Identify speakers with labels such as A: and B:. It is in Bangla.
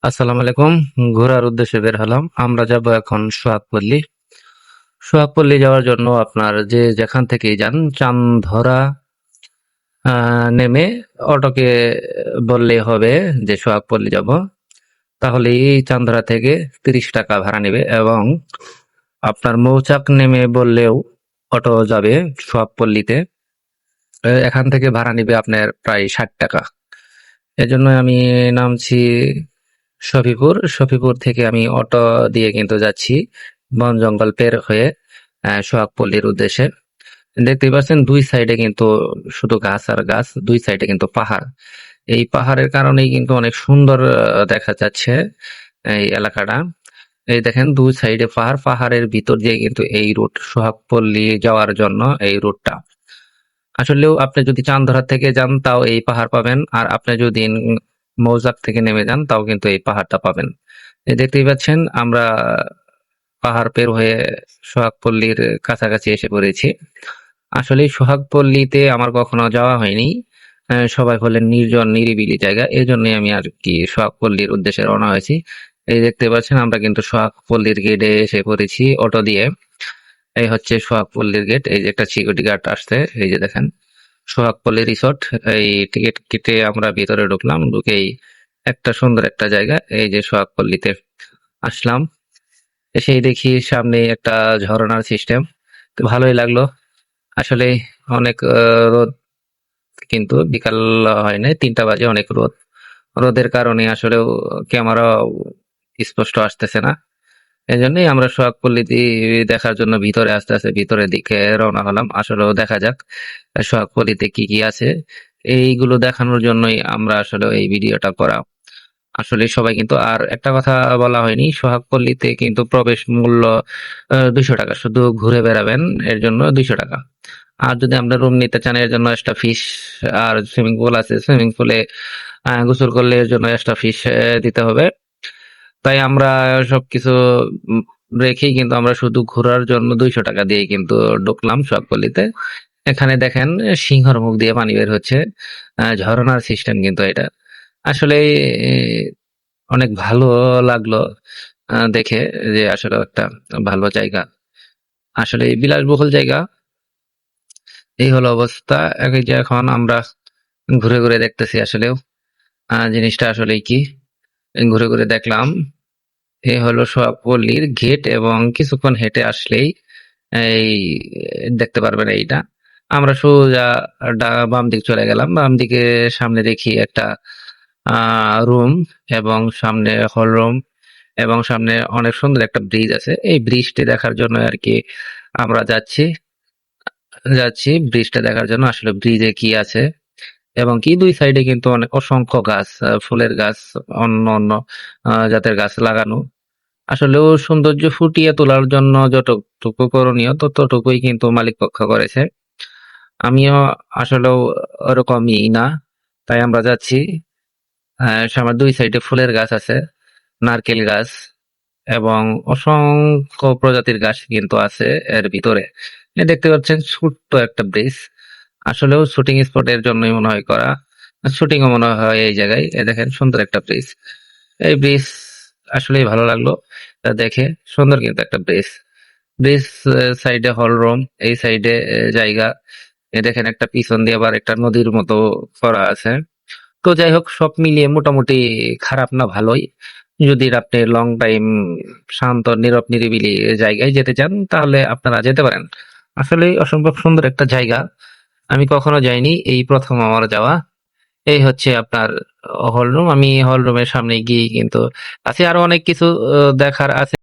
A: আসসালামু আলাইকুম। ঘোরার উদ্দেশ্যে বের হলাম। আমরা যাব এখন সোহাগপল্লী। সোহাগপল্লী যাওয়ার জন্য আপনার যে যেখান থেকেই যান চাঁদধরা নেমে অটোকে বললেই হবে যে সোহাগপল্লী যাব। তাহলে এই চাঁদধরা থেকে 30 টাকা ভাড়া নেবে এবং আপনার মৌচাক নেমে বললেও অটো যাবে সোহাগপল্লীতে। এখান থেকে ভাড়া নিবে আপনার প্রায় 60 টাকা। এজন্য আমি নামছি শফিপুর থেকে আমি অটো দিয়ে কিন্তু যাচ্ছি বন জঙ্গল পের হয়ে সোহাগপল্লীর উদ্দেশ্যে। দেখতেই পাচ্ছেন দুই সাইডে কিন্তু শুধু গাছ আর গাছ, দুই সাইডে কিন্তু পাহাড়। এই পাহাড়ের কারণেই কিন্তু অনেক সুন্দর দেখা যাচ্ছে এই এলাকাটা। এই দেখেন দুই সাইডে পাহাড়, পাহাড়ের ভিতর দিয়ে কিন্তু এই রুট সোহাগপল্লী যাওয়ার জন্য এই রুটটা। আসলেও আপনি যদি চাঁদধরা থেকে যান তাও এই পাহাড় পাবেন, আর আপনি যদি মৌজাক থেকে নেমে যান তাও কিন্তু এই পাহাড়টা পাবেন। এই দেখতেই পাচ্ছেন আমরা পাহাড় পের হয়ে সোহাগপল্লীর কাছাকাছি এসে পড়েছি। আসলে সোহাগপল্লীতে আমার কখনো যাওয়া হয়নি। সবাই বলেন নির্জন নিরিবিলি জায়গা, এই জন্যই আমি আর কি সোহাগপল্লীর উদ্দেশ্যে রওনা হয়েছি। এই দেখতে পাচ্ছেন আমরা কিন্তু সোহাগপল্লীর গেটে এসে পড়েছি অটো দিয়ে। এই হচ্ছে সোহাগপল্লীর গেট। এই যে একটা সিকিউরিটি গার্ড আসছে, এই যে দেখেন সোহাগপল্লী রিসোর্ট। এই টিকিট কেটে আমরা ভিতরে ঢুকলাম, ঢুকেই একটা সুন্দর একটা জায়গা, এই যে সোহাগপল্লীতে আসলাম। এসেই দেখি সামনে একটা ঝর্ণার সিস্টেম, তো ভালোই লাগলো। আসলে অনেক রোদ, কিন্তু বিকাল হয় নাই, 3টা বাজে, অনেক রোদ। রোদের কারণে আসলেও ক্যামেরা স্পষ্ট আসতেছে না। এই জন্যই আমরা সোহাগপল্লী দেখার জন্য ভিতরে আস্তে আস্তে ভিতরের দিকে রওনা হলাম। আসলেও দেখা যাক সোহাগপল্লীতে কি কি আছে। এইগুলো দেখানোর জন্যই আমরা আসলে এই ভিডিওটা করা। আসলে সবাই কিন্তু, আর একটা কথা বলা হয়নি, সোহাগপল্লীতে কিন্তু প্রবেশ মূল্য 200 টাকা। শুধু ঘুরে বেড়াবেন এর জন্য 200 টাকা। আর যদি আমরা রুম নিতে চান এর জন্য এক্সট্রা ফিস। আর সুইমিং পুল আছে, সুইমিং পুলে গোসল করলে এর জন্য এক্সট্রা ফিস দিতে হবে। তাই আমরা সবকিছু উম, রেখেই কিন্তু আমরা শুধু ঘোরার জন্য 200 টাকা দিয়ে কিন্তু ঢুকলাম সোহাগপল্লীতে। এখানে দেখেন সিংহর মুখ দিয়ে পানি বের হচ্ছে, ঝর্ণার সিস্টেম কিন্তু এটা। আসলে অনেক ভালো লাগলো দেখে, যে আসলে একটা ভালো জায়গা, আসলে বিলাসবহুল জায়গা। এই হলো অবস্থা। এই যে এখন আমরা ঘুরে ঘুরে দেখতেছি আসলেও জিনিসটা আসলে কি। ঘুরে ঘুরে দেখলাম। এই হলো সোহাগপল্লীর গেট, এবং কিছুক্ষণ হেঁটে আসলেই এই দেখতে পারবেন এইটা। আমরা সোজা বাম দিক চলে গেলাম। বাম দিকে সামনে দেখি একটা রুম, এবং সামনে হল রুম, এবং সামনে অনেক সুন্দর একটা ব্রিজ আছে। এই ব্রিজটি দেখার জন্য আর কি আমরা যাচ্ছি ব্রিজটা দেখার জন্য। আসলে ব্রিজে কি আছে এবং কি, দুই সাইডে কিন্তু অনেক অসংখ্য গাছ, ফুলের গাছ, অন্য অন্য জাতের গাছ লাগানো। আসলেও সৌন্দর্য ফুটিয়ে তোলার জন্য যতটুকু করণীয় ততটুকুই কিন্তু মালিক পক্ষ করেছে। আমিও আসলেও ওরকমই না, তাই আমরা যাচ্ছি। আমার দুই সাইডে ফুলের গাছ আছে, নারকেল গাছ, এবং অসংখ্য প্রজাতির গাছ কিন্তু আছে এর ভিতরে। দেখতে পাচ্ছেন ছোট্ট একটা ব্রিজ। আসলেও শুটিং স্পটের জন্যই মনে হয় করা, শুটিংও মনে হয় এই জায়গায়। দেখেন সুন্দর একটা ব্রিজ। এই ব্রিজ আসলেই ভালো লাগলো দেখে। সুন্দর কিন্তু একটা ব্রিজ। ব্রিজ সাইডে হল রুম, এই সাইডে জায়গা। দেখেন একটা পিছন দিয়ে আবার একটা নদীর মতো করা আছে। তো যাই হোক, সব মিলিয়ে মোটামুটি খারাপ না, ভালোই। যদি আপনি লং টাইম শান্ত নীরব নিরিবিলি জায়গায় যেতে চান তাহলে আপনারা যেতে পারেন। আসলে অসম্ভব সুন্দর একটা জায়গা, আমি কখনো যাইনি, এই প্রথম আমার যাওয়া। এই হচ্ছে আপনার হল রুম। আমি হল রুমের সামনে গিয়ে কিন্তু আছে আরো অনেক কিছু দেখার আছে।